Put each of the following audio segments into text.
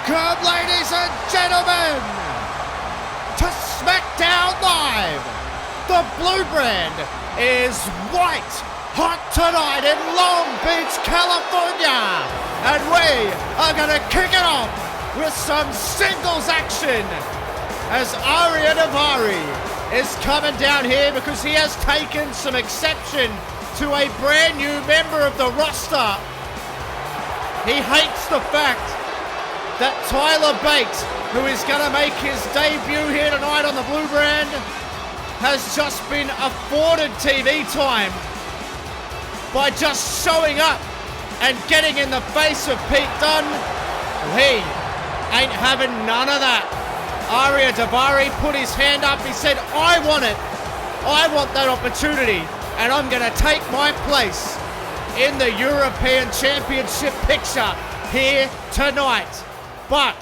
Welcome, ladies and gentlemen, to SmackDown Live. The blue brand is white hot tonight in Long Beach, California. And we are going to kick it off with some singles action as Ariya Daivari is coming down here because he has taken some exception to a brand new member of the roster. He hates the fact that Tyler Bate, who is going to make his debut here tonight on the blue brand, has just been afforded TV time by just showing up and getting in the face of Pete Dunne. He ain't having none of that. Ariya Daivari put his hand up. He said, I want it. I want that opportunity, and I'm going to take my place in the European Championship picture here tonight. But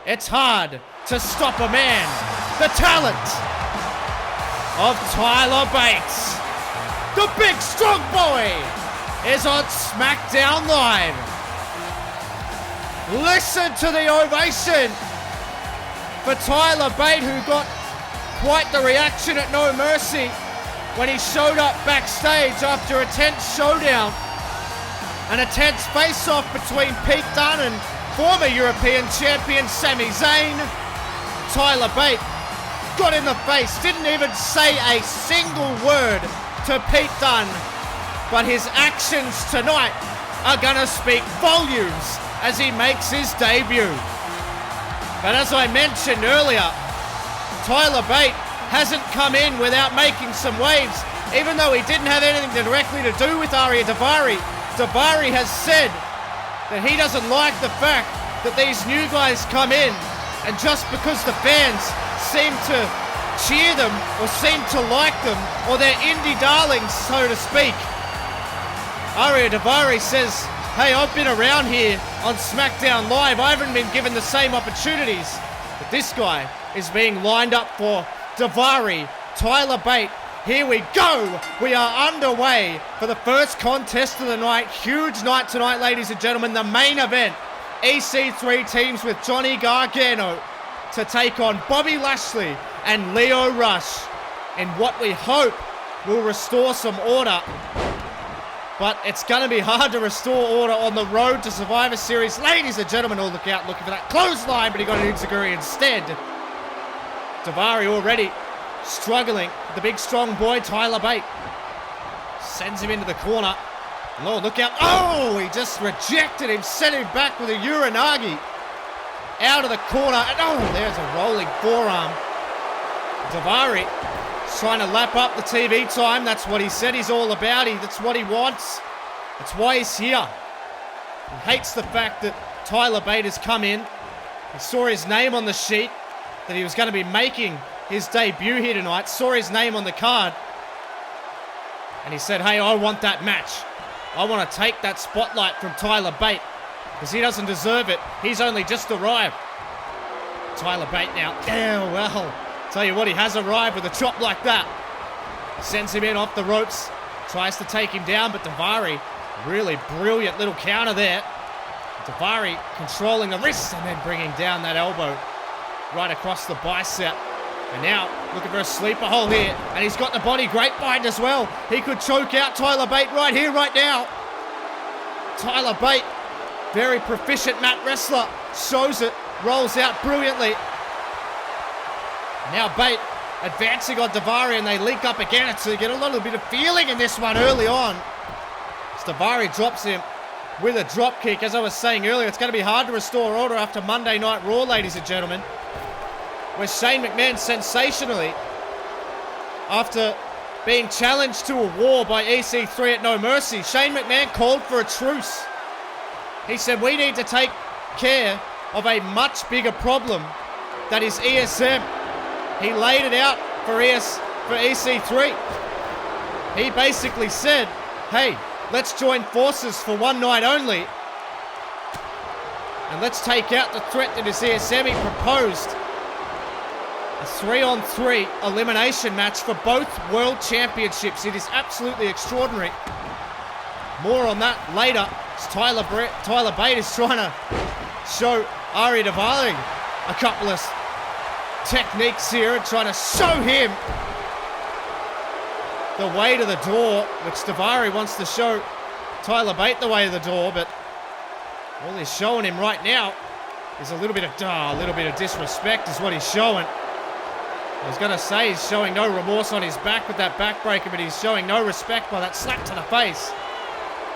it's hard to stop a man. The talent of Tyler Bate, the big strong boy, is on SmackDown Live. Listen to the ovation for Tyler Bate, who got quite the reaction at No Mercy when he showed up backstage after a tense showdown and a tense face-off between Pete Dunne and former European champion Sami Zayn. Tyler Bate got in the face, didn't even say a single word to Pete Dunne, but his actions tonight are gonna speak volumes as he makes his debut. But as I mentioned earlier, Tyler Bate hasn't come in without making some waves, even though he didn't have anything directly to do with Ariya Daivari. Daivari has said that he doesn't like the fact that these new guys come in and just because the fans seem to cheer them or seem to like them, or they're indie darlings, so to speak. Ariya Daivari says, hey, I've been around here on SmackDown Live. I haven't been given the same opportunities. But this guy is being lined up for Daivari. Tyler Bate, here we go. We are underway for the first contest of the night. Huge night tonight, ladies and gentlemen. The main event. EC3 teams with Johnny Gargano to take on Bobby Lashley and Lio Rush in what we hope will restore some order. But it's going to be hard to restore order on the road to Survivor Series. Ladies and gentlemen, all look out looking for that clothesline, but he got an enziguri instead. Daivari already struggling. The big strong boy, Tyler Bate, sends him into the corner. Lord, look out. Oh, he just rejected him, sent him back with a Uranagi. Out of the corner. And oh, there's a rolling forearm. Daivari trying to lap up the TV time. That's what he said he's all about. That's what he wants. That's why he's here. He hates the fact that Tyler Bate has come in. He saw his name on the sheet, that he was going to be making his debut here tonight. Saw his name on the card. And he said, hey, I want that match. I want to take that spotlight from Tyler Bate because he doesn't deserve it. He's only just arrived. Tyler Bate now. Oh, well. Tell you what, he has arrived with a chop like that. Sends him in off the ropes. Tries to take him down, but Daivari, really brilliant little counter there. Daivari controlling the wrist and then bringing down that elbow right across the bicep. And now looking for a sleeper hold here. And he's got the body grapevine as well. He could choke out Tyler Bate right here, right now. Tyler Bate, very proficient mat wrestler. Shows it, rolls out brilliantly. Now Bate advancing on Daivari and they link up again. So you get a little bit of feeling in this one early on. As Daivari drops him with a drop kick. As I was saying earlier, it's going to be hard to restore order after Monday Night Raw, ladies and gentlemen, where Shane McMahon sensationally, after being challenged to a war by EC3 at No Mercy, Shane McMahon called for a truce. He said, we need to take care of a much bigger problem that is ESM. He laid it out for EC3. He basically said, hey, let's join forces for one night only and let's take out the threat that is ESM. He proposed a 3-on-3 elimination match for both world championships. It is absolutely extraordinary. More on that later. As Tyler Bate is trying to show Ari Daivari a couple of techniques here and trying to show him the way to the door, which Daivari wants to show Tyler Bate the way to the door, but all he's showing him right now is a little bit of disrespect is what he's showing. I was going to say he's showing no remorse on his back with that backbreaker, but he's showing no respect by that slap to the face.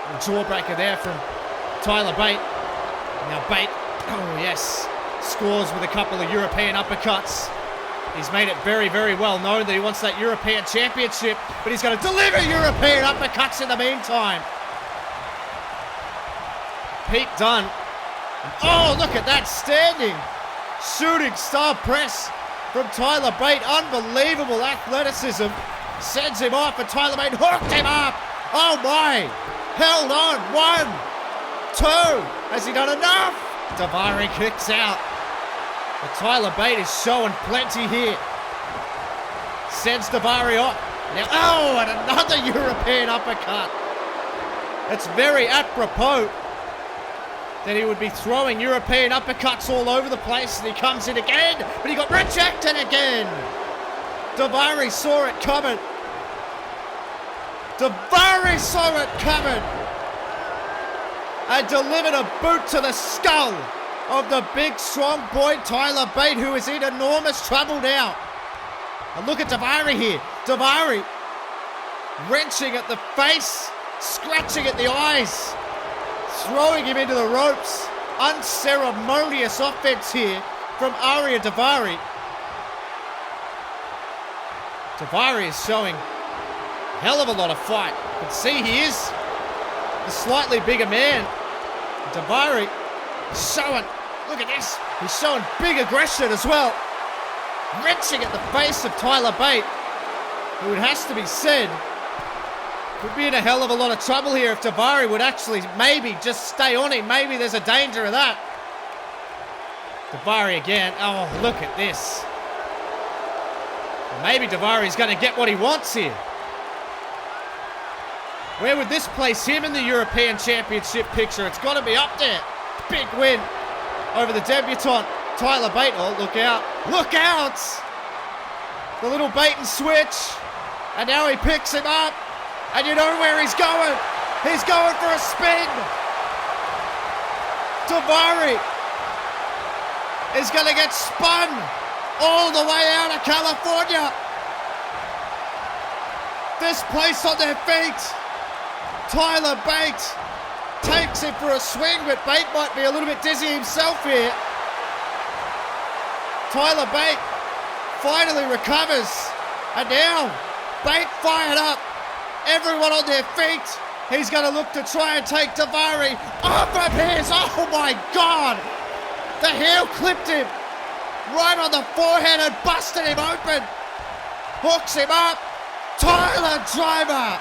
And jawbreaker there from Tyler Bate. Now Bate, oh yes, scores with a couple of European uppercuts. He's made it very, very well known that he wants that European Championship, but he's going to deliver European uppercuts in the meantime. Pete Dunne. Oh, look at that standing shooting star press from Tyler Bate. Unbelievable athleticism. Sends him off, and Tyler Bate hooked him up. Oh my. Held on. 1, 2. Has he done enough? Daivari kicks out. But Tyler Bate is showing plenty here. Sends Daivari off. Now, oh, and another European uppercut. It's very apropos that he would be throwing European uppercuts all over the place, and he comes in again, but he got rejected again. Daivari saw it coming. Daivari saw it coming. And delivered a boot to the skull of the big, strong boy, Tyler Bate, who is in enormous trouble now. And look at Daivari here. Daivari wrenching at the face, scratching at the eyes, throwing him into the ropes. Unceremonious offense here from Ari Daivari. Daivari is showing a hell of a lot of fight. You can see he is the slightly bigger man. Daivari showing, look at this, he's showing big aggression as well. Wrenching at the face of Tyler Bate, who, it has to be said, would be in a hell of a lot of trouble here if Daivari would actually maybe just stay on him. Maybe there's a danger of that. Daivari again. Oh, look at this. Well, maybe Daivari's going to get what he wants here. Where would this place him in the European Championship picture? It's got to be up there. Big win over the debutant Tyler Bate. Oh, look out. Look out! The little bait and switch. And now he picks him up. And you know where he's going. He's going for a spin. Daivari is going to get spun all the way out of California. This place on their feet. Tyler Bate takes him for a swing, but Bate might be a little bit dizzy himself here. Tyler Bate finally recovers. And now Bate fired up. Everyone on their feet. He's going to look to try and take Daivari off of his. Oh my God. The heel clipped him right on the forehead and busted him open. Hooks him up. Tyler Driver.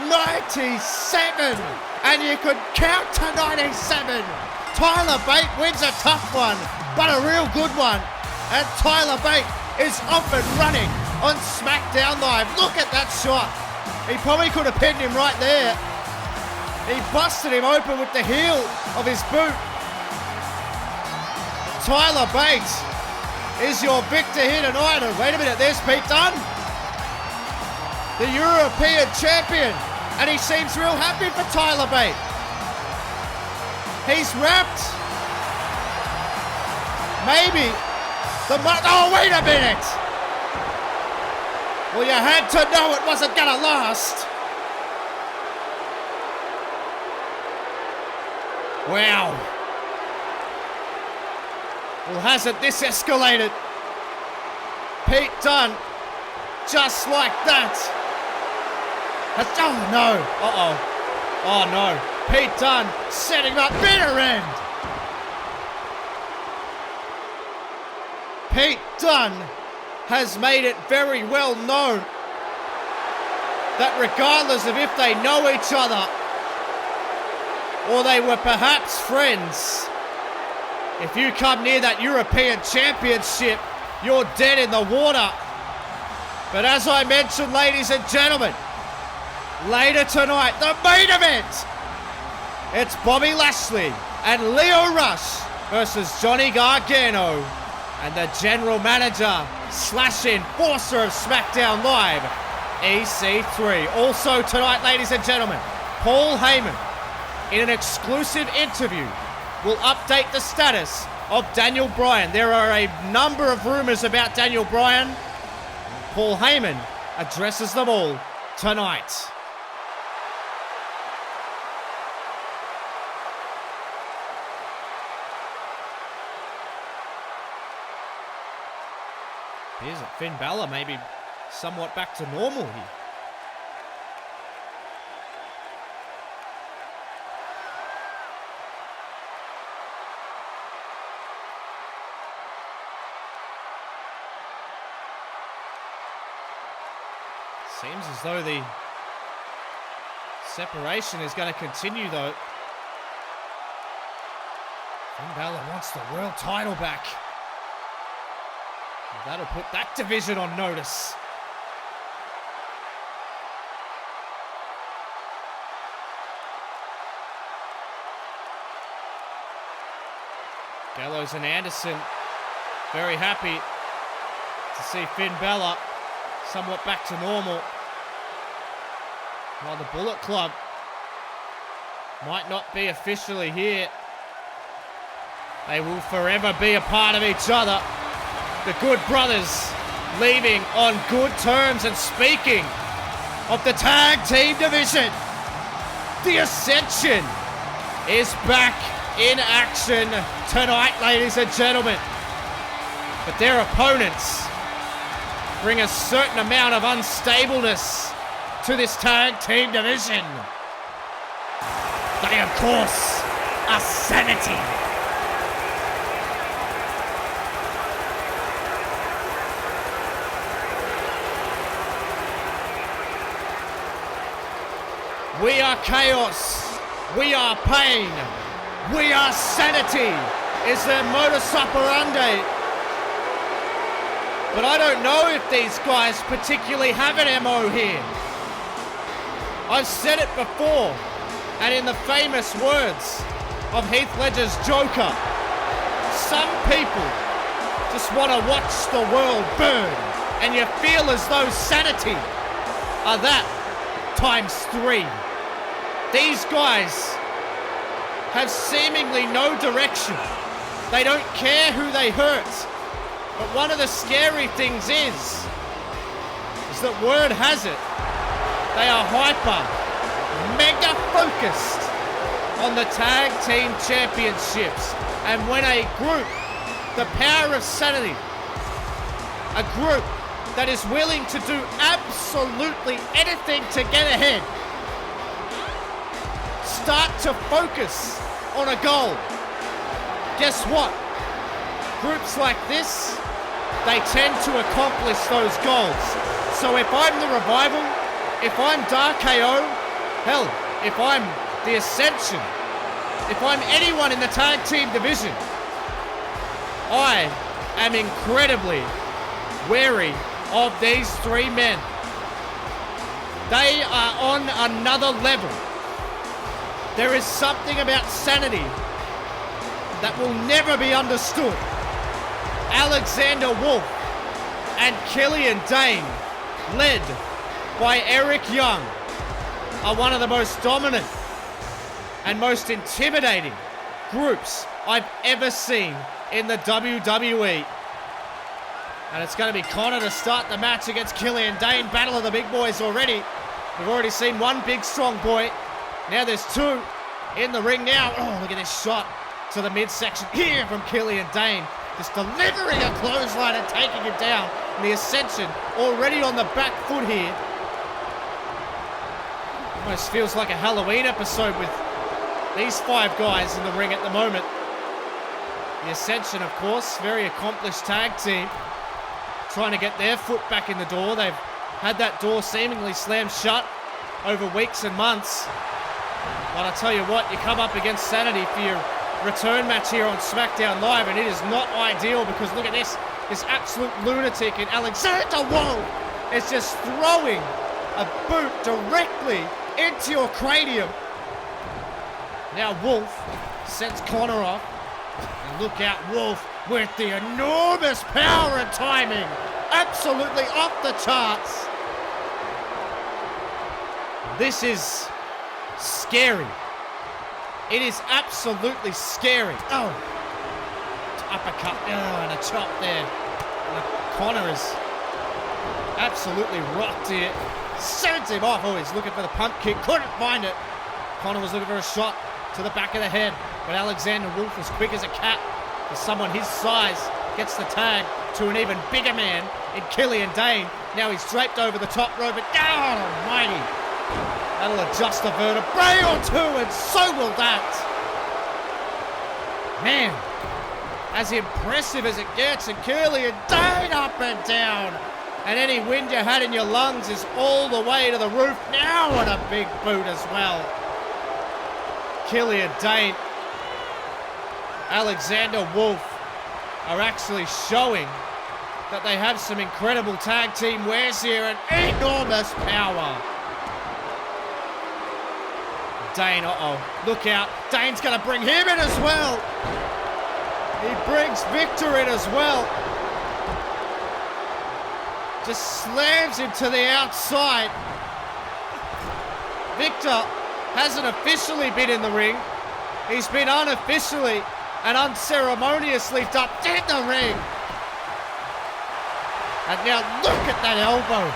97. And you could count to 97. Tyler Bate wins a tough one, but a real good one. And Tyler Bate is off and running on SmackDown Live. Look at that shot. He probably could have pinned him right there. He busted him open with the heel of his boot. Tyler Bate is your victor here tonight. And wait a minute, there's Pete Dunne, the European champion. And he seems real happy for Tyler Bate. He's wrapped. Maybe oh, wait a minute. Well, you had to know it wasn't going to last. Wow. Well, hasn't this escalated? Pete Dunne, just like that. Oh, no. Uh-oh. Oh, no. Pete Dunne setting up bitter end. Pete Dunne has made it very well known that regardless of if they know each other or they were perhaps friends, if you come near that European Championship, you're dead in the water. But as I mentioned, ladies and gentlemen, later tonight, the main event, it's Bobby Lashley and Lio Rush versus Johnny Gargano and the general manager slash enforcer of SmackDown Live, EC3. Also tonight, ladies and gentlemen, Paul Heyman, in an exclusive interview, will update the status of Daniel Bryan. There are a number of rumors about Daniel Bryan. Paul Heyman addresses them all tonight. Here's it, Finn Balor maybe somewhat back to normal here. Seems as though the separation is going to continue though. Finn Balor wants the world title back. That'll put that division on notice. Gallows and Anderson very happy to see Finn Balor somewhat back to normal. While the Bullet Club might not be officially here, they will forever be a part of each other. The Good Brothers leaving on good terms. And speaking of the tag team division, the Ascension is back in action tonight, ladies and gentlemen. But their opponents bring a certain amount of unstableness to this tag team division. They, of course, are Sanity. We are chaos, we are pain, we are sanity is their modus operandi. But I don't know if these guys particularly have an MO here. I've said it before, and in the famous words of Heath Ledger's Joker, some people just want to watch the world burn, and you feel as though sanity are that times 3. These guys have seemingly no direction. They don't care who they hurt. But one of the scary things is that word has it, they are hyper, mega focused on the tag team championships. And when a group, the power of sanity, a group that is willing to do absolutely anything to get ahead, start to focus on a goal, guess what? Groups like this, they tend to accomplish those goals. So if I'm the Revival, if I'm Dark KO, hell, if I'm the Ascension, if I'm anyone in the tag team division, I am incredibly wary of these 3 men. They are on another level. There is something about sanity that will never be understood. Alexander Wolf and Killian Dane, led by Eric Young, are one of the most dominant and most intimidating groups I've ever seen in the WWE. And it's going to be Connor to start the match against Killian Dane. Battle of the big boys already. We've already seen one big strong boy. Now there's 2 in the ring now. Oh, look at this shot to the midsection here from Killian Dane. Just delivering a clothesline and taking it down. And the Ascension already on the back foot here. Almost feels like a Halloween episode with these 5 guys in the ring at the moment. The Ascension, of course, very accomplished tag team, trying to get their foot back in the door. They've had that door seemingly slammed shut over weeks and months. But I tell you what, you come up against Sanity for your return match here on SmackDown Live, and it is not ideal because look at this absolute lunatic in Alexander Wolf is just throwing a boot directly into your cranium. Now Wolf sends Connor off. And look out, Wolf with the enormous power and timing. Absolutely off the charts. This is scary. It is absolutely scary. Oh, uppercut. Oh, and a chop there. And Connor is absolutely rocked here. Sends him off. Oh, he's looking for the pump kick. Couldn't find it. Connor was looking for a shot to the back of the head. But Alexander Wolf, as quick as a cat, for someone his size, gets the tag to an even bigger man in Killian Dane. Now he's draped over the top rope, but God almighty. That'll adjust the vertebrae or two, and so will that. Man, as impressive as it gets, and Killian Dane up and down. And any wind you had in your lungs is all the way to the roof now, and a big boot as well. Killian Dane, Alexander Wolf are actually showing that they have some incredible tag team wares here and enormous power. Dane, look out. Dane's going to bring him in as well. He brings Victor in as well. Just slams him to the outside. Victor hasn't officially been in the ring. He's been unofficially and unceremoniously dumped in the ring. And now look at that elbow.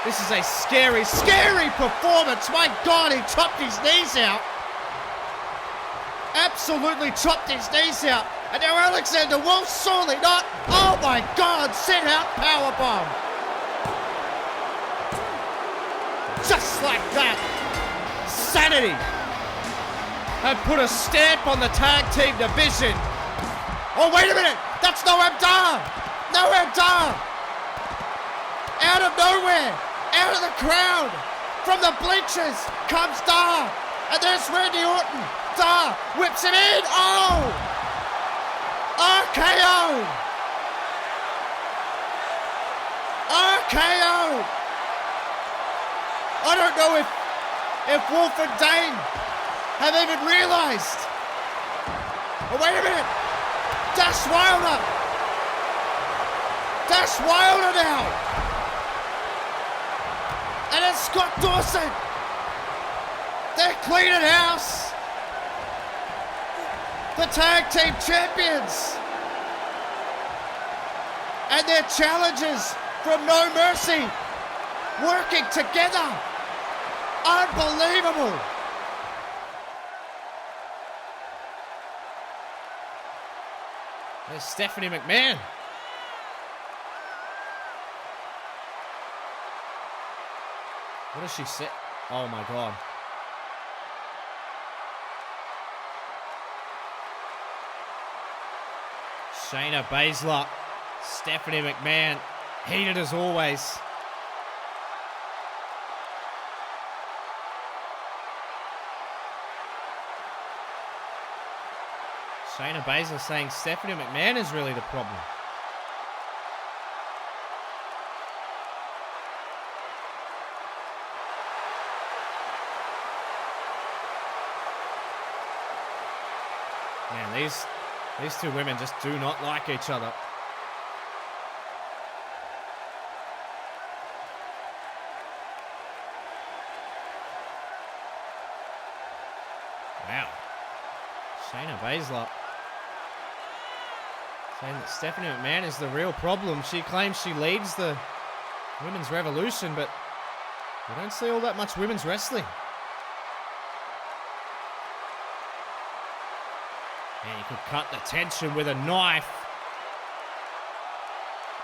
This is a scary, scary performance. My God, he chopped his knees out. Absolutely chopped his knees out. And now Alexander Wolf, surely not. Oh my God, sit out powerbomb. Just like that. Sanity have put a stamp on the tag team division. Oh, wait a minute. That's Noam Dar. Noam Dar. Out of nowhere. Out of the crowd. From the bleachers comes Dar. And there's Randy Orton. Dar whips it in. Oh. RKO. RKO. I don't know if Wolf and Dane have even realized. Oh, wait a minute. Dash Wilder. Dash Wilder now. And it's Scott Dawson. They're cleaning house. The tag team champions. And their challengers from No Mercy working together. Unbelievable. There's Stephanie McMahon. What does she say? Oh my God. Shayna Baszler, Stephanie McMahon, heated as always. Shayna Baszler saying Stephanie McMahon is really the problem. Man, these two women just do not like each other. Wow. Shayna Baszler saying that Stephanie McMahon is the real problem. She claims she leads the women's revolution, but we don't see all that much women's wrestling. And you could cut the tension with a knife.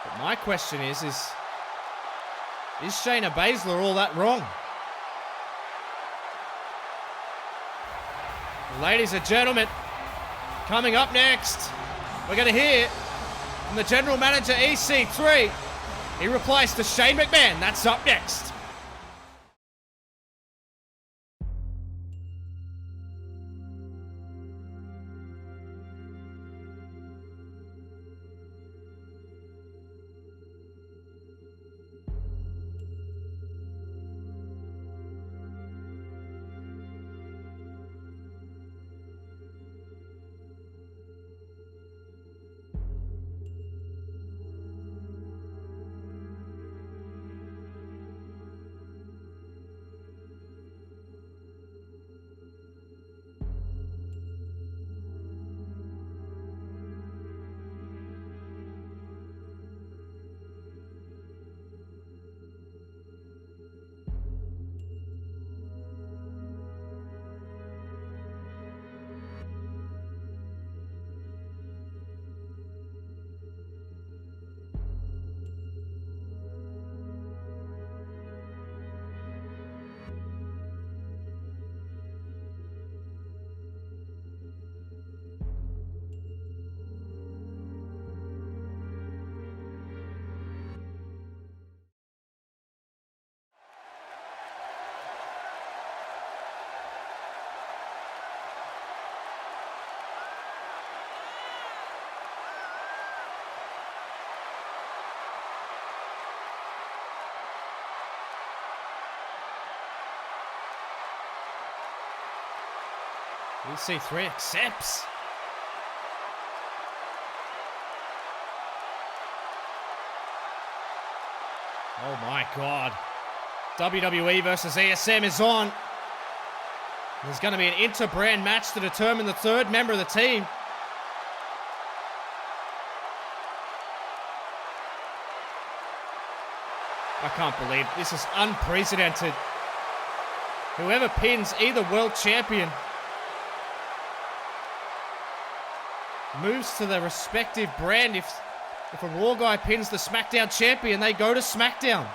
But my question is Shayna Baszler all that wrong? Ladies and gentlemen, coming up next, we're going to hear from the general manager EC3. He replies to Shane McMahon. That's up next. EC3 accepts. Oh my God. WWE versus ESM is on. There's going to be an inter-brand match to determine the third member of the team. I can't believe this is unprecedented. Whoever pins either world champion moves to the respective brand. If a Raw guy pins the SmackDown champion, they go to SmackDown.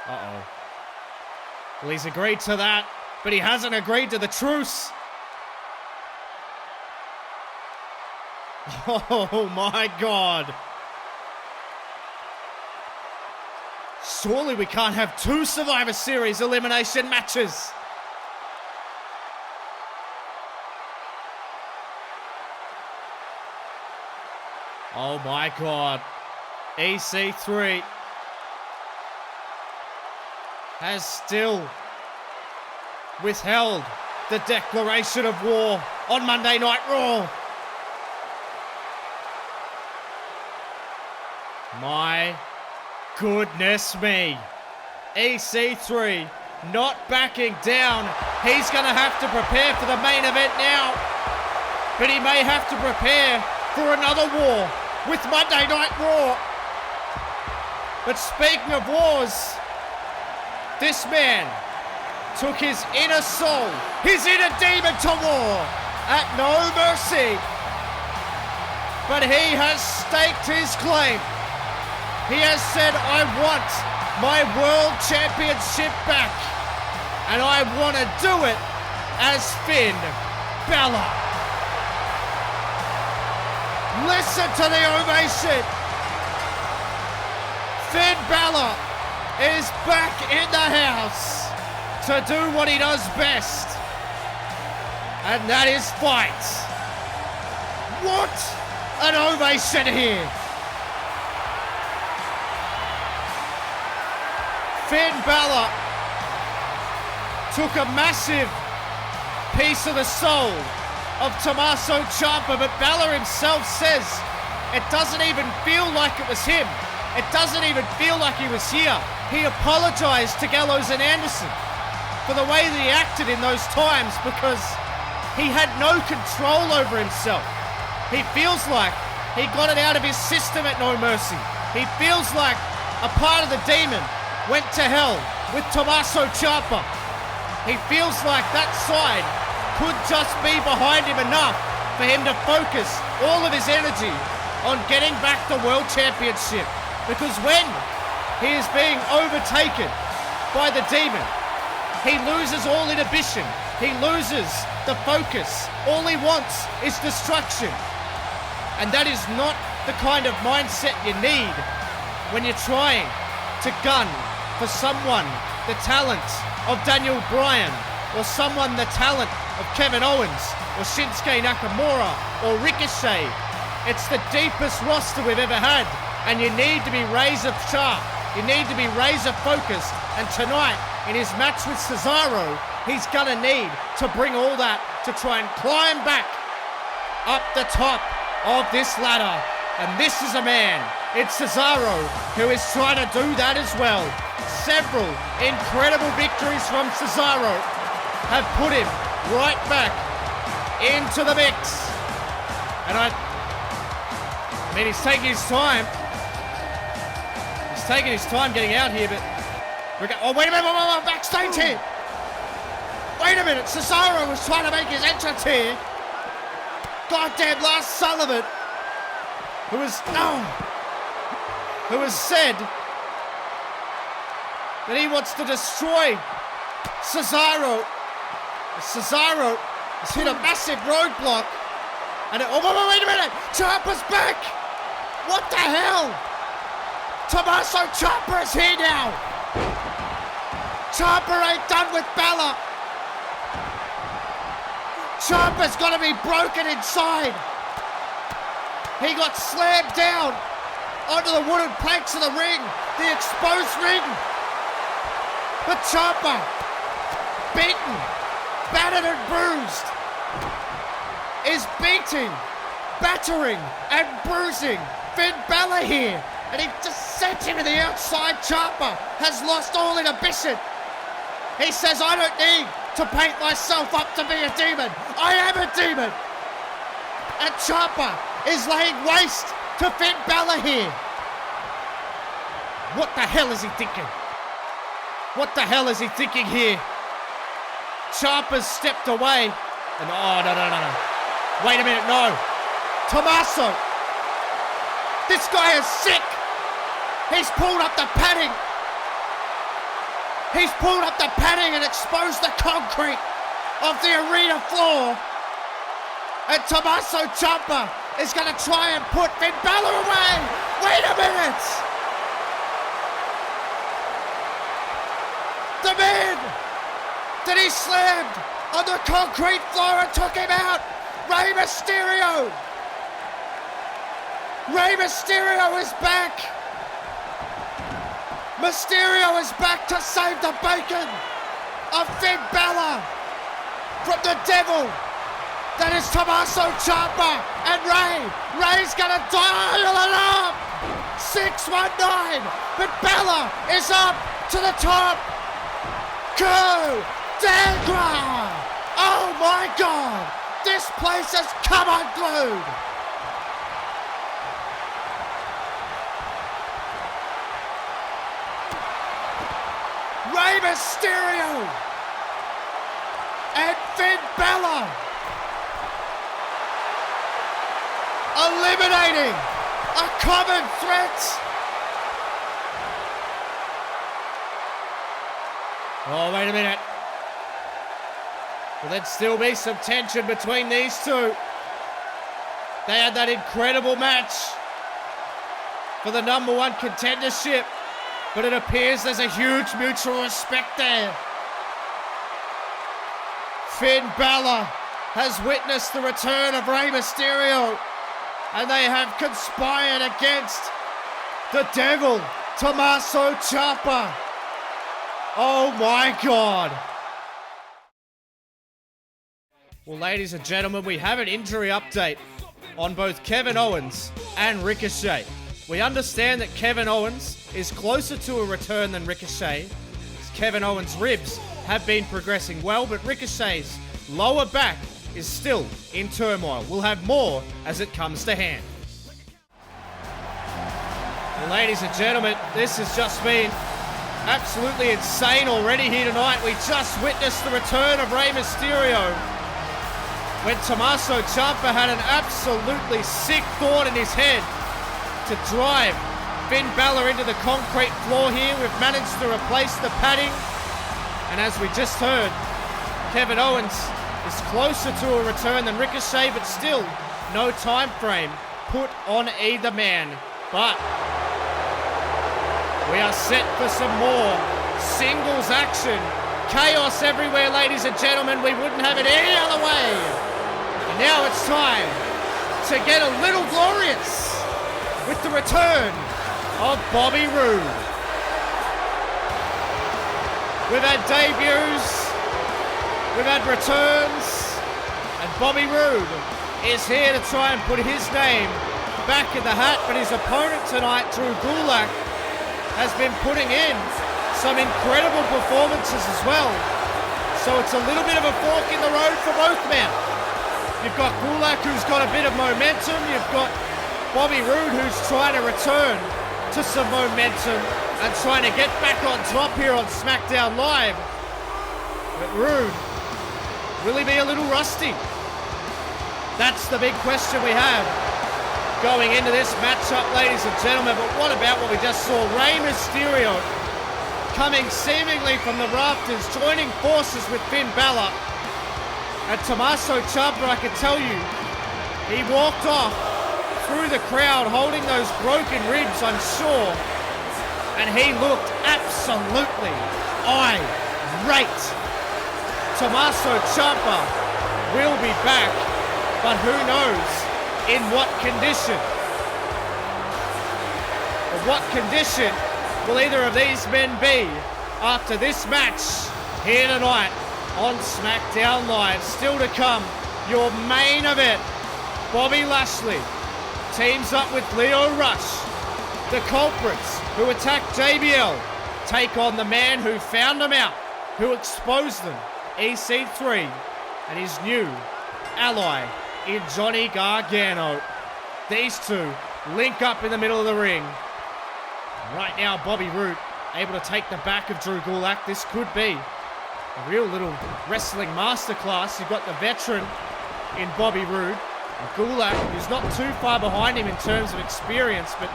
Uh-oh. Well, he's agreed to that, but he hasn't agreed to the truce. Oh my God. Surely we can't have 2 Survivor Series elimination matches. Oh my God. EC3 has still withheld the declaration of war on Monday Night Raw. My goodness me. EC3 not backing down. He's going to have to prepare for the main event now. But he may have to prepare for another war with Monday Night Raw. But speaking of wars, this man took his inner soul, his inner demon to war at No Mercy. But he has staked his claim. He has said, I want my world championship back. And I want to do it as Finn Balor. Listen to the ovation. Finn Balor is back in the house to do what he does best. And that is fight. What an ovation here. Finn Balor took a massive piece of the soul of Tommaso Ciampa, but Balor himself says it doesn't even feel like it was him. It doesn't even feel like he was here. He apologized to Gallows and Anderson for the way that he acted in those times because he had no control over himself. He feels like he got it out of his system at No Mercy. He feels like a part of the demon went to hell with Tommaso Ciampa. He feels like that side could just be behind him enough for him to focus all of his energy on getting back the world championship. Because when he is being overtaken by the demon, he loses all inhibition. He loses the focus. All he wants is destruction. And that is not the kind of mindset you need when you're trying to gun for someone the talent of Daniel Bryan, or someone the talent of Kevin Owens, or Shinsuke Nakamura, or Ricochet. It's the deepest roster we've ever had, and you need to be razor sharp. You need to be razor focused. And tonight, in his match with Cesaro, he's gonna need to bring all that to try and climb back up the top of this ladder. And this is a man, it's Cesaro, who is trying to do that as well. Several incredible victories from Cesaro have put him right back into the mix. And I mean, he's taking his time. He's taking his time getting out here, but... Oh, wait a minute, backstage here. Wait a minute, Cesaro was trying to make his entrance here. Goddamn Lars Sullivan, who has said that he wants to destroy Cesaro. Cesaro has hit a massive roadblock. And wait a minute! Ciampa's back! What the hell? Tommaso Ciampa is here now! Ciampa ain't done with Balor! Ciampa's gonna be broken inside! He got slammed down onto the wooden planks of the ring, the exposed ring. But Ciampa, beaten battered and bruised, is beating, battering, and bruising Finn Balor here. And he just sent him to the outside. Ciampa has lost all inhibition. He says, I don't need to paint myself up to be a demon. I am a demon. And Ciampa is laying waste to Finn Balor here. What the hell is he thinking? What the hell is he thinking here? Ciampa's stepped away. And no. Wait a minute, no. Tommaso. This guy is sick. He's pulled up the padding. He's pulled up the padding and exposed the concrete of the arena floor. And Tommaso Ciampa is going to try and put Finn Balor away. Wait a minute. The man that he slammed on the concrete floor and took him out. Rey Mysterio. Rey Mysterio is back. Mysterio is back to save the bacon of Finn Balor from the devil that is Tommaso Ciampa and Rey. Rey's gonna dial it up. 619, but Balor is up to the top. Go Dagra! Oh my God, this place has come unglued. Rey Mysterio and Finn Balor eliminating a common threat. Oh, wait a minute. Will there still be some tension between these two? They had that incredible match for the #1 contendership. But it appears there's a huge mutual respect there. Finn Balor has witnessed the return of Rey Mysterio, and they have conspired against the devil, Tommaso Ciampa. Oh my God. Well, ladies and gentlemen, we have an injury update on both Kevin Owens and Ricochet. We understand that Kevin Owens is closer to a return than Ricochet. Kevin Owens' ribs have been progressing well, but Ricochet's lower back is still in turmoil. We'll have more as it comes to hand. Well, ladies and gentlemen, this has just been absolutely insane already here tonight. We just witnessed the return of Rey Mysterio when Tommaso Ciampa had an absolutely sick thought in his head to drive Finn Balor into the concrete floor here. We've managed to replace the padding. And as we just heard, Kevin Owens is closer to a return than Ricochet, but still no time frame put on either man. But we are set for some more singles action. Chaos everywhere, ladies and gentlemen. We wouldn't have it any other way. And now it's time to get a little glorious with the return of Bobby Roode. We've had debuts, we've had returns, and Bobby Roode is here to try and put his name back in the hat, but his opponent tonight, Drew Gulak, has been putting in some incredible performances as well. So it's a little bit of a fork in the road for both men. You've got Gulak, who's got a bit of momentum. You've got Bobby Roode, who's trying to return to some momentum and trying to get back on top here on SmackDown Live. But Roode, will he be a little rusty? That's the big question we have going into this matchup, ladies and gentlemen. But what about what we just saw? Rey Mysterio coming seemingly from the rafters, joining forces with Finn Balor. And Tommaso Ciampa, I can tell you, he walked off through the crowd holding those broken ribs, I'm sure. And he looked absolutely irate. Tommaso Ciampa will be back, but who knows in what condition. Or what condition will either of these men be after this match here tonight? on SmackDown Live. Still to come, your main event. Bobby Lashley teams up with Lio Rush. The culprits who attacked JBL take on the man who found them out, who exposed them, EC3, and his new ally in Johnny Gargano. These two link up in the middle of the ring. Right now, Bobby Roode able to take the back of Drew Gulak. This could be a real little wrestling masterclass. You've got the veteran in Bobby Roode. Gulak, who's not too far behind him in terms of experience, but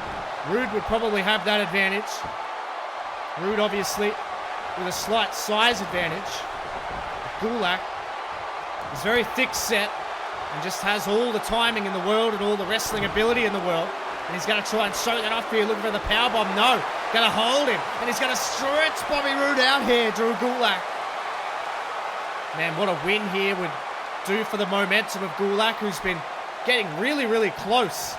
Roode would probably have that advantage. Roode, obviously, with a slight size advantage. Gulak is very thick-set and just has all the timing in the world and all the wrestling ability in the world. And he's going to try and show that off here, looking for the powerbomb. No, going to hold him, and he's going to stretch Bobby Roode out here, Drew Gulak. Man, what a win here would do for the momentum of Gulak, who's been getting really, really close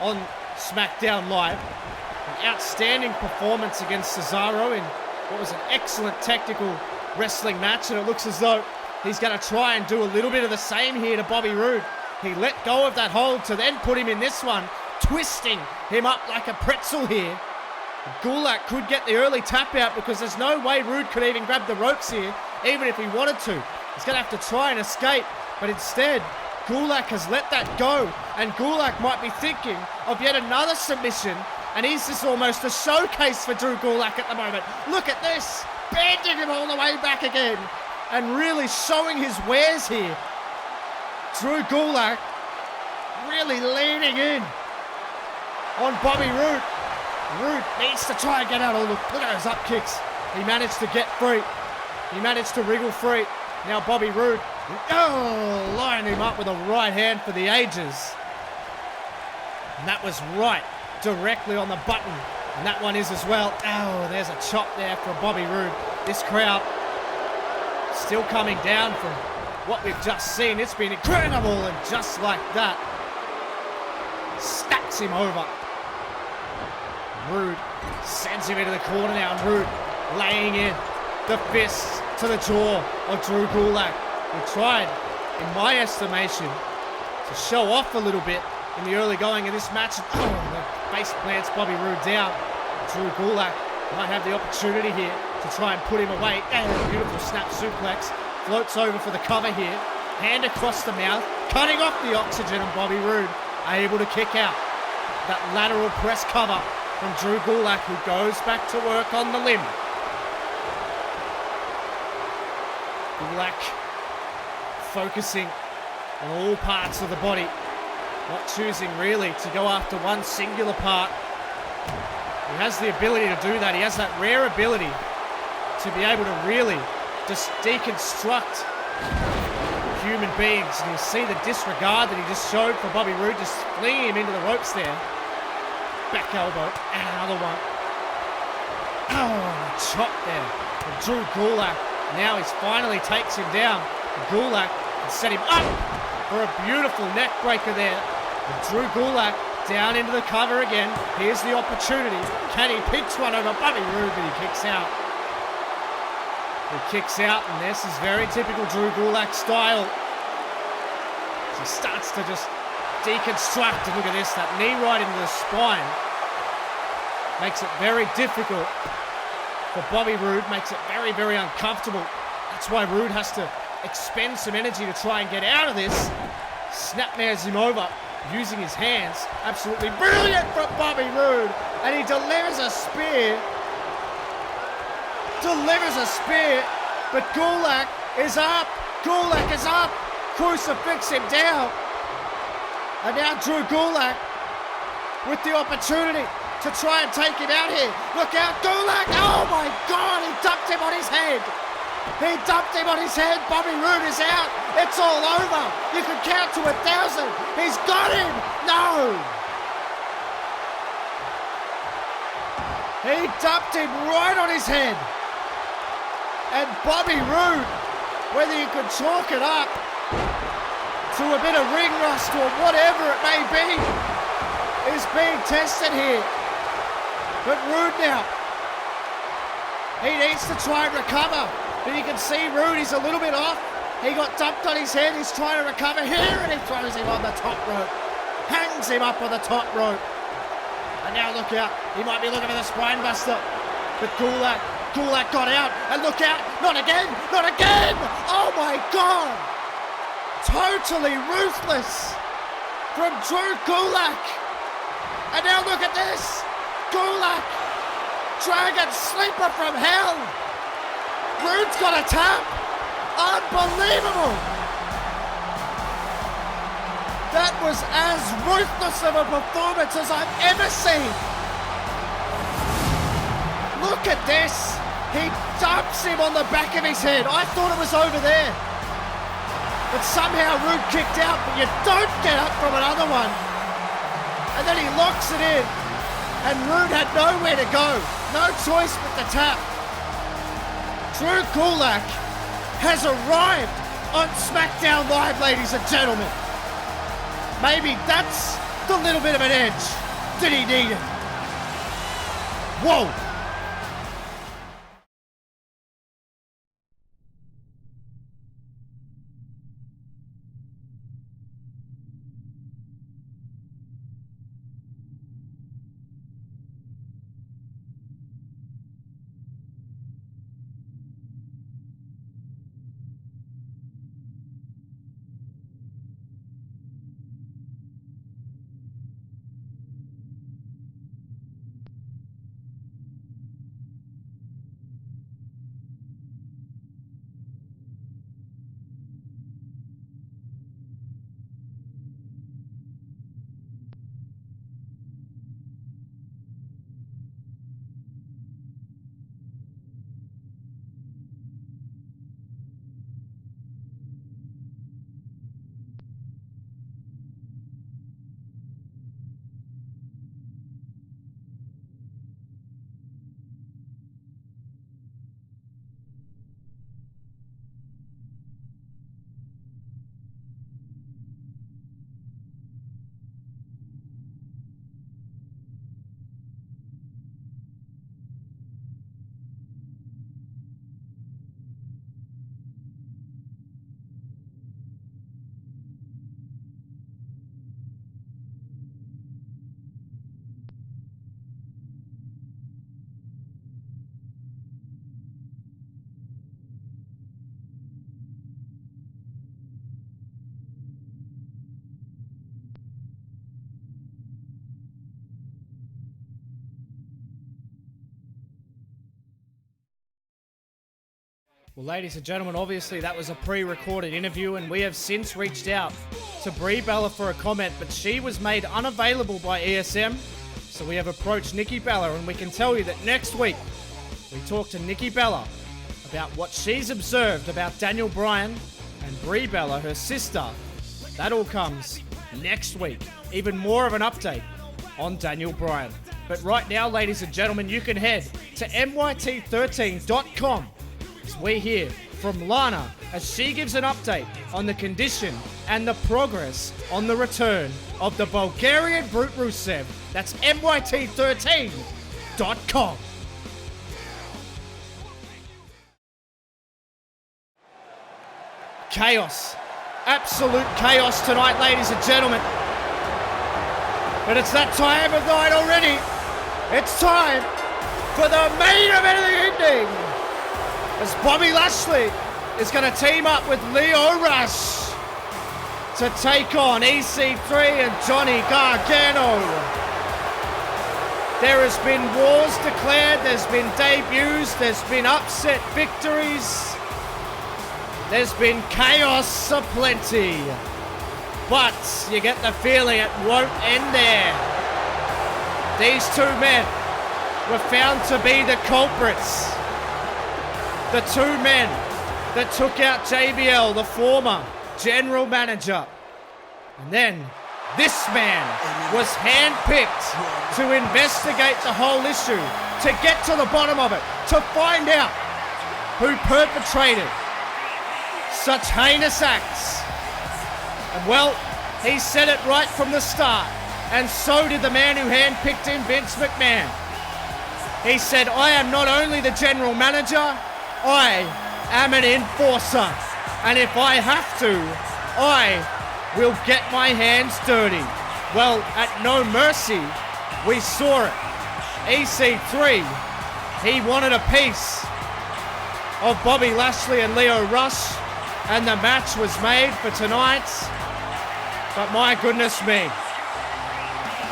on SmackDown Live. An outstanding performance against Cesaro in what was an excellent technical wrestling match, and it looks as though he's going to try and do a little bit of the same here to Bobby Roode. He let go of that hold to then put him in this one, twisting him up like a pretzel here. Gulak could get the early tap out because there's no way Roode could even grab the ropes here, even if he wanted to. He's going to have to try and escape, but instead, Gulak has let that go, and Gulak might be thinking of yet another submission, and is this almost a showcase for Drew Gulak at the moment? Look at this, bending him all the way back again, and really showing his wares here. Drew Gulak really leaning in on Bobby Roode. Roode needs to try and get out. Oh, look at those up kicks. He managed to get free. He managed to wriggle free. Now Bobby Roode, lining him up with a right hand for the ages. And that was right directly on the button. And that one is as well. Oh, there's a chop there for Bobby Roode. This crowd still coming down from what we've just seen. It's been incredible, and just like that, stacks him over. Roode sends him into the corner now, and Roode laying in the fists to the jaw of Drew Gulak. He tried, in my estimation, to show off a little bit in the early going of this match. The face plants Bobby Roode down. Drew Gulak might have the opportunity here to try and put him away. And a beautiful snap suplex. Floats over for the cover here. Hand across the mouth, cutting off the oxygen, and Bobby Roode able to kick out. That lateral press cover from Drew Gulak, who goes back to work on the limb. Gulak focusing on all parts of the body, not choosing really to go after one singular part. He has the ability to do that. He has that rare ability to be able to really just deconstruct human beings. And you see the disregard that he just showed for Bobby Roode, just flinging him into the ropes there. Back elbow, and another one. Oh, a chop there from Drew Gulak. Now he finally takes him down. Gulak can set him up for a beautiful neck breaker there. And Drew Gulak down into the cover again. Here's the opportunity. Can he pinch one over Bobby Roode, but he kicks out. He kicks out, and this is very typical Drew Gulak style. He starts to just deconstruct, and look at this, that knee right into the spine. Makes it very difficult for Bobby Roode, makes it very, very uncomfortable. That's why Roode has to expend some energy to try and get out of this. Snapmares him over using his hands. Absolutely brilliant from Bobby Roode, and he delivers a spear. But Gulak is up. Crucifix him down. And now Drew Gulak with the opportunity to try and take him out here. Look out, Gulak! Oh my God, he dumped him on his head. Bobby Roode is out. It's all over. You can count to 1,000. He's got him. No. He dumped him right on his head. And Bobby Roode, whether you could chalk it up to a bit of ring rust or whatever it may be, is being tested here. But Roode now, he needs to try and recover. But you can see Rude, he's a little bit off. He got dumped on his head. He's trying to recover here, and he throws him on the top rope. Hangs him up on the top rope. And now look out. He might be looking for the spine buster. But Gulak got out. And look out. Not again. Not again. Oh, my God. Totally ruthless from Drew Gulak. And now look at this. Gulak. Dragon sleeper from hell. Rude's got a tap. Unbelievable. That was as ruthless of a performance as I've ever seen. Look at this. He dumps him on the back of his head. I thought it was over there. But somehow Rude kicked out, but you don't get up from another one. And then he locks it in. And Rude had nowhere to go. No choice but to tap. Drew Gulak has arrived on SmackDown Live, ladies and gentlemen. Maybe that's the little bit of an edge that he needed. Whoa. Well, ladies and gentlemen, obviously that was a pre-recorded interview, and we have since reached out to Brie Bella for a comment, but she was made unavailable by ESM. So we have approached Nikki Bella, and we can tell you that next week we talk to Nikki Bella about what she's observed about Daniel Bryan and Brie Bella, her sister. That all comes next week. Even more of an update on Daniel Bryan. But right now, ladies and gentlemen, you can head to myt13.com. We hear from Lana as she gives an update on the condition and the progress on the return of the Bulgarian Brute Rusev. That's myt13.com. Chaos. Absolute chaos tonight, ladies and gentlemen. But it's that time of night already. It's time for the main event of the evening, as Bobby Lashley is going to team up with Lio Rush to take on EC3 and Johnny Gargano. There has been wars declared, there's been debuts, there's been upset victories, there's been chaos aplenty. But you get the feeling it won't end there. These two men were found to be the culprits. The two men that took out JBL, the former general manager. And then this man was handpicked to investigate the whole issue, to get to the bottom of it, to find out who perpetrated such heinous acts. And well, he said it right from the start, and so did the man who handpicked him, Vince McMahon. He said, I am not only the general manager, I am an enforcer. And if I have to, I will get my hands dirty. Well, at No Mercy, we saw it. EC3, he wanted a piece of Bobby Lashley and Lio Rush, and the match was made for tonight. But my goodness me,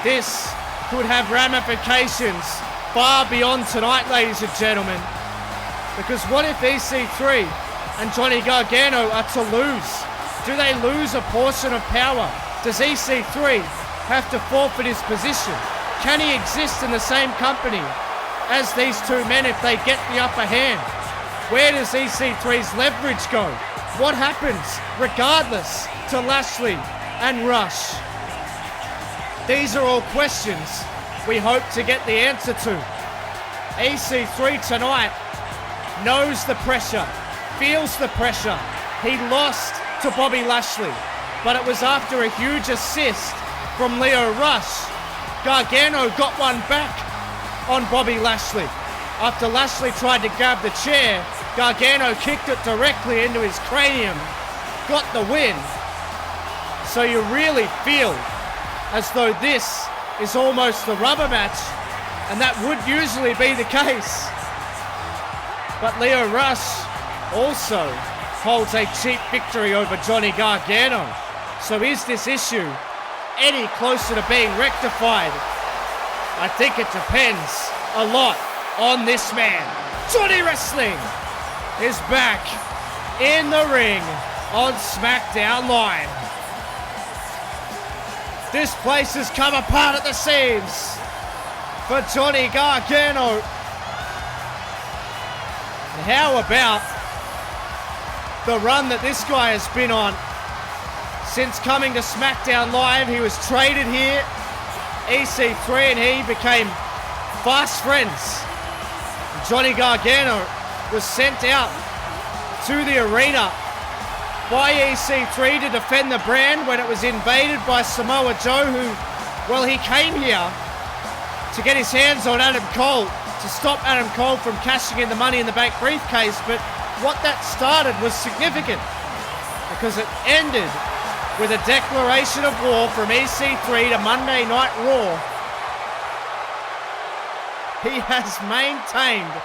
this could have ramifications far beyond tonight, ladies and gentlemen. Because what if EC3 and Johnny Gargano are to lose? Do they lose a portion of power? Does EC3 have to forfeit his position? Can he exist in the same company as these two men if they get the upper hand? Where does EC3's leverage go? What happens regardless to Lashley and Rush? These are all questions we hope to get the answer to. EC3 tonight knows the pressure, feels the pressure. He lost to Bobby Lashley, but it was after a huge assist from Lio Rush. Gargano got one back on Bobby Lashley. After Lashley tried to grab the chair, Gargano kicked it directly into his cranium, got the win. So you really feel as though this is almost the rubber match, and that would usually be the case. But Lio Rush also holds a cheap victory over Johnny Gargano. So is this issue any closer to being rectified? I think it depends a lot on this man. Johnny Wrestling is back in the ring on SmackDown Live. This place has come apart at the seams for Johnny Gargano. How about the run that this guy has been on since coming to SmackDown Live? He was traded here. EC3 and he became fast friends. Johnny Gargano was sent out to the arena by EC3 to defend the brand when it was invaded by Samoa Joe, who, well, he came here to get his hands on Adam Cole, to stop Adam Cole from cashing in the Money in the Bank briefcase. But what that started was significant because it ended with a declaration of war from EC3 to Monday Night Raw. He has maintained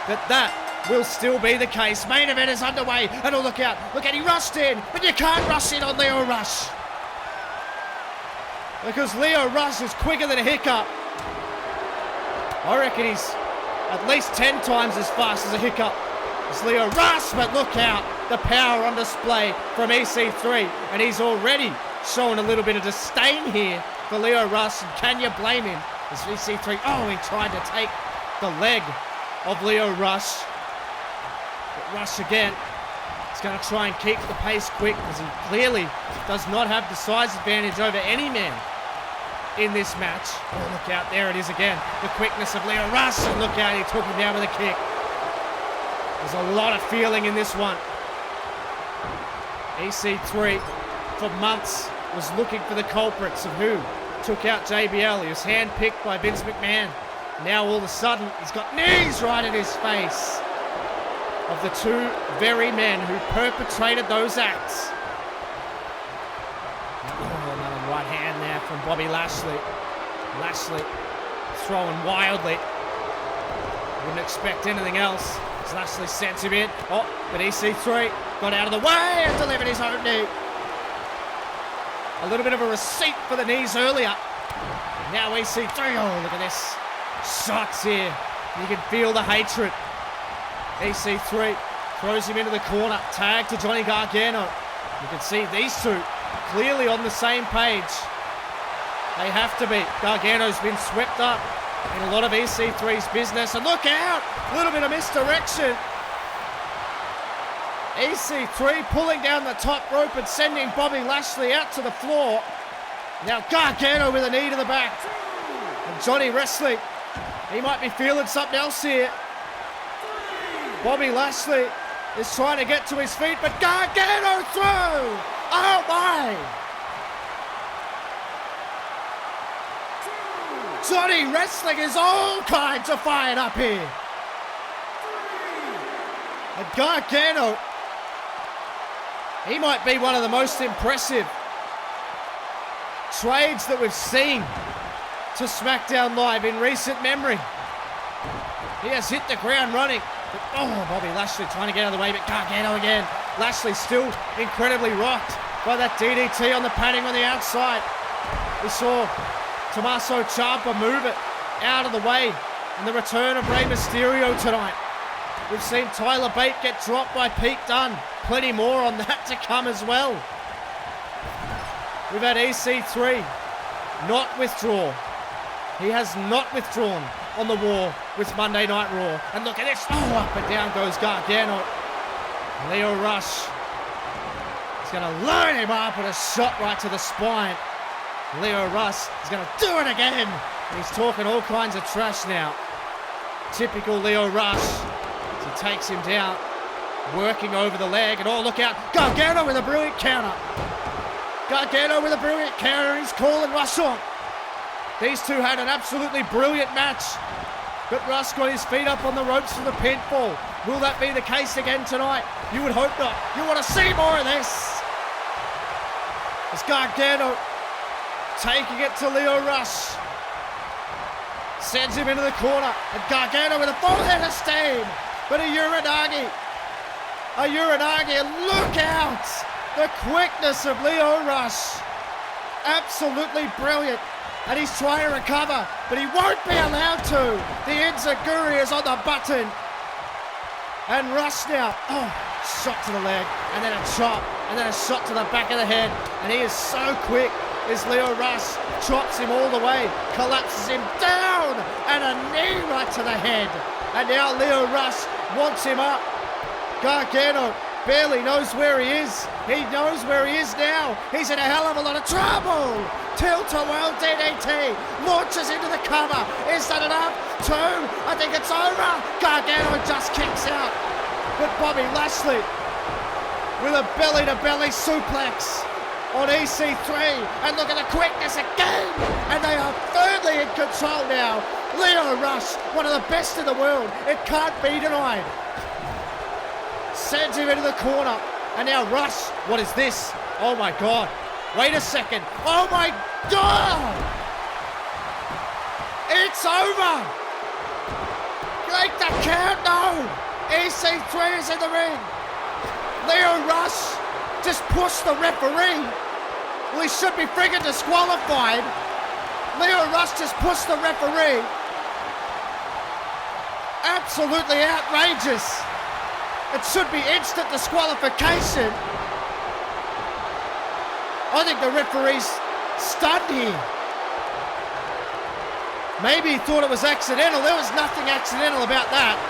that will still be the case. Main event is underway, and oh, look out, he rushed in, but you can't rush in on Lio Rush. Because Lio Rush is quicker than a hiccup. I reckon he's at least 10 times as fast as a hiccup as Lio Rush, but look out, the power on display from EC3, and he's already showing a little bit of disdain here for Lio Rush, and can you blame him? As EC3, he tried to take the leg of Lio Rush. But Rush again is going to try and keep the pace quick because he clearly does not have the size advantage over any man in this match. Oh, look out, there it is again. The quickness of Lio Rush, and look out, he took him down with a kick. There's a lot of feeling in this one. EC3, for months, was looking for the culprits of who took out JBL. He was handpicked by Vince McMahon. Now all of a sudden, he's got knees right in his face of the two very men who perpetrated those acts. Oh, another right hand there from Bobby Lashley. Lashley throwing wildly. Wouldn't expect anything else as Lashley sends him in. Oh, but EC3 got out of the way and delivered his own knee. A little bit of a receipt for the knees earlier. Now EC3, oh, look at this. Shots here. You can feel the hatred. EC3 throws him into the corner. Tag to Johnny Gargano. You can see these two clearly on the same page. They have to be. Gargano's been swept up in a lot of EC3's business. And look out! A little bit of misdirection. EC3 pulling down the top rope and sending Bobby Lashley out to the floor. Now Gargano with a knee to the back. And Johnny Wrestling, he might be feeling something else here. Bobby Lashley is trying to get to his feet, but Gargano through! Oh my! Johnny Wrestling is all kinds of fired up here. And Gargano, he might be one of the most impressive trades that we've seen to SmackDown Live in recent memory. He has hit the ground running. But, Bobby Lashley trying to get out of the way, but Gargano again. Lashley still incredibly rocked by that DDT on the padding on the outside. We saw Tommaso Ciampa move it out of the way in the return of Rey Mysterio tonight. We've seen Tyler Bate get dropped by Pete Dunne. Plenty more on that to come as well. We've had EC3 not withdraw. He has not withdrawn on the War with Monday Night Raw. And look at this. Up and down goes Gargano. Lio Rush is going to load him up with a shot right to the spine. Lio Rush is going to do it again. He's talking all kinds of trash now. Typical Lio Rush. As he takes him down, working over the leg. And look out. Gargano with a brilliant counter. Gargano with a brilliant counter. He's calling Rush on. These two had an absolutely brilliant match. But Rush got his feet up on the ropes for the pinfall. Will that be the case again tonight? You would hope not. You want to see more of this. As Gargano taking it to Lio Rush. Sends him into the corner. And Gargano with a full head of steam. But a Uranagi. And look out. The quickness of Lio Rush. Absolutely brilliant. And he's trying to recover, but he won't be allowed to. The Enziguri is on the button. And Rush now, shot to the leg, and then a chop, and then a shot to the back of the head. And he is so quick as Lio Rush chops him all the way, collapses him down, and a knee right to the head. And now Lio Rush wants him up. Gargano barely knows where he is. He knows where he is now. He's in a hell of a lot of trouble. Tilt-a-whirl DDT. Launches into the cover. Is that enough? 2. I think it's over. Gargano just kicks out. But Bobby Lashley with a belly-to-belly suplex on EC3. And look at the quickness again. And they are firmly in control now. Lio Rush, one of the best in the world. It can't be denied. Sends him into the corner. And now Rush, what is this? Oh my God. Wait a second. Oh my God! It's over! Make the count, no! EC3 is in the ring. Lio Rush just pushed the referee. Well, he should be friggin' disqualified. Lio Rush just pushed the referee. Absolutely outrageous. It should be instant disqualification. I think the referee's stunned here. Maybe he thought it was accidental. There was nothing accidental about that.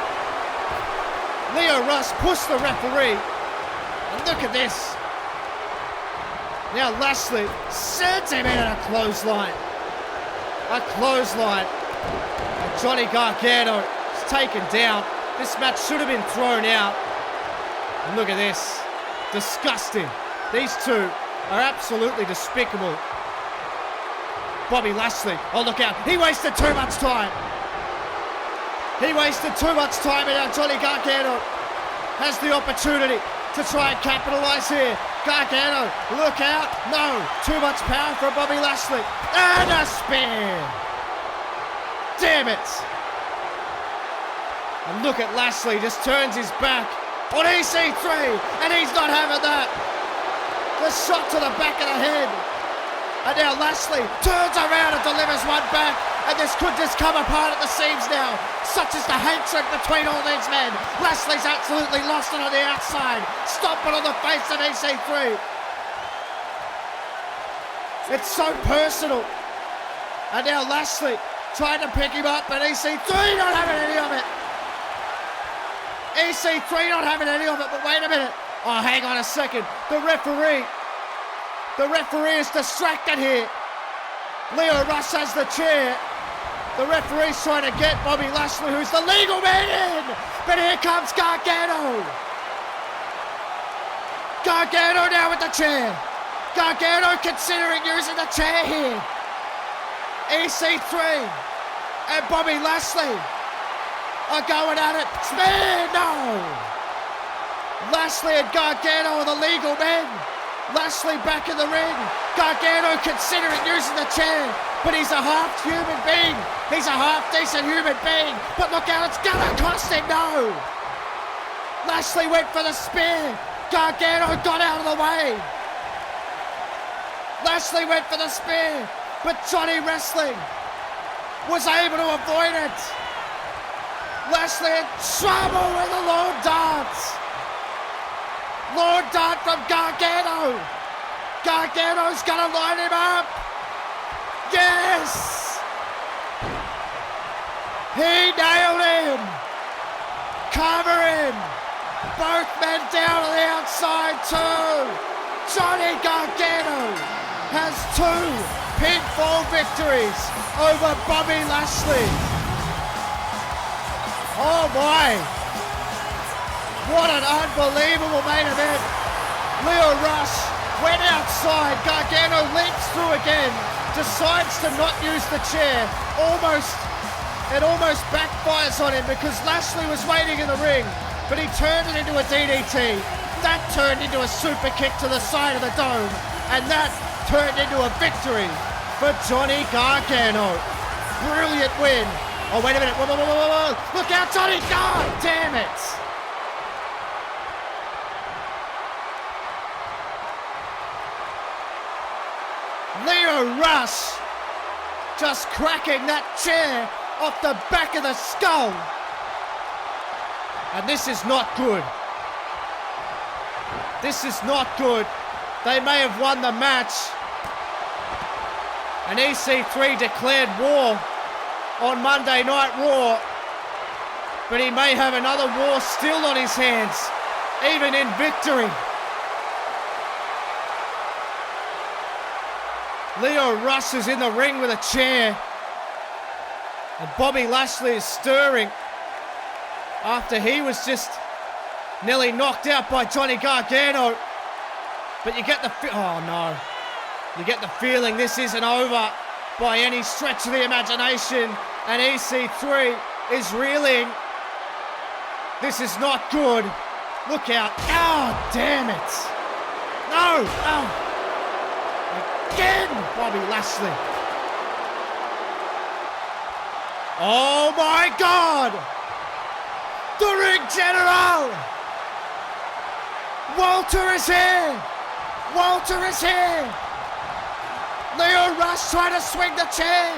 Lio Rush pushed the referee. And look at this. Now Lashley sends him in a clothesline. A clothesline. And Johnny Gargano is taken down. This match should have been thrown out. And look at this. Disgusting. These two are absolutely despicable. Bobby Lashley. Oh, look out. He wasted too much time. He wasted too much time, and now Johnny Gargano has the opportunity to try and capitalize here. Gargano, look out. No. Too much power for Bobby Lashley. And a spear. Damn it. And look at Lashley, just turns his back on EC3, and he's not having that. The shot to the back of the head. And now Lashley turns around and delivers one back, and this could just come apart at the seams now. Such is the hatred between all these men. Lashley's absolutely lost it on the outside, stomping on the face of EC3. It's so personal. And now Lashley trying to pick him up, but EC3 not having any of it. EC3 not having any of it, but wait a minute. Oh, hang on a second. The referee is distracted here. Lio Rush has the chair. The referee's trying to get Bobby Lashley, who's the legal man, in. But here comes Gargano. Gargano now with the chair. Gargano considering using the chair here. EC3 and Bobby Lashley are going at it. Spear, no. Lashley and Gargano are the legal men. Lashley back in the ring. Gargano considering using the chair, but he's a half human being. He's a half decent human being. But look out, it's gonna cost him, no. Lashley went for the spear. Gargano got out of the way. Lashley went for the spear, but Johnny Wrestling was able to avoid it. Lashley in trouble with the Lord Darts. Lord Dart from Gargano. Gargano's gonna line him up. Yes! He nailed him. Cover him. Both men down on the outside too. Johnny Gargano has 2 pinfall victories over Bobby Lashley. Oh my! What an unbelievable main event. Lio Rush went outside. Gargano leaps through again. Decides to not use the chair. It almost backfires on him because Lashley was waiting in the ring, but he turned it into a DDT. That turned into a super kick to the side of the dome, and that turned into a victory for Johnny Gargano. Brilliant win. Oh, wait a minute. Whoa. Look out, Johnny. God damn it. Lio Rush just cracking that chair off the back of the skull. And this is not good. This is not good. They may have won the match. And EC3 declared war on Monday Night Raw. But he may have another war still on his hands, even in victory. Lio Rush is in the ring with a chair. And Bobby Lashley is stirring after he was just nearly knocked out by Johnny Gargano. But you get the you get the feeling this isn't over by any stretch of the imagination. And EC3 is reeling. This is not good. Look out. Oh, damn it. No. Oh. Again, Bobby Lashley. Oh my God! The ring general! Walter is here! Walter is here! Lio Rush trying to swing the chair,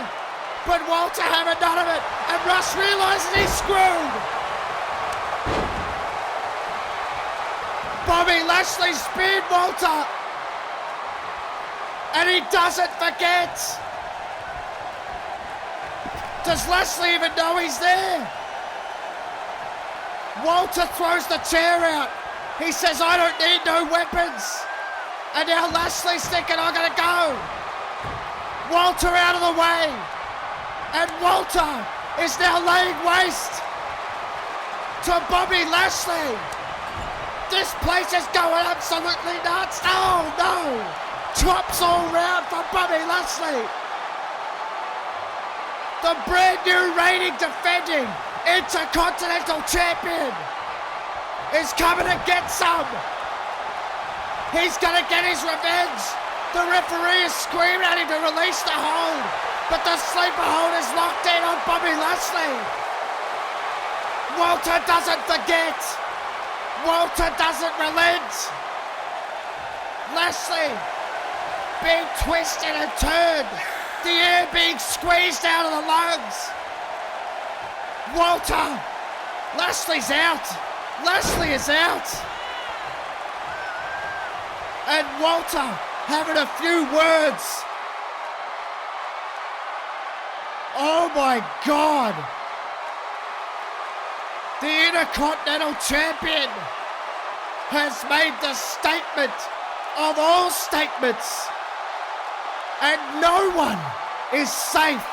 but Walter having none of it, and Rush realizes he's screwed! Bobby Lashley speared Walter! And he doesn't forget! Does Lashley even know he's there? Walter throws the chair out. He says, I don't need no weapons. And now Lashley's thinking, I'm gonna go. Walter out of the way. And Walter is now laying waste to Bobby Lashley. This place is going absolutely nuts. Oh no! Chops all round for Bobby Lashley. The brand new reigning defending Intercontinental Champion is coming to get some. He's gonna get his revenge. The referee is screaming at him to release the hold, but the sleeper hold is locked in on Bobby Lashley. Walter doesn't forget. Walter doesn't relent. Lashley being twisted and turned, the air being squeezed out of the lungs. Walter, Lashley's out. Lashley is out. And Walter having a few words. Oh my God. The Intercontinental Champion has made the statement of all statements. And no one is safe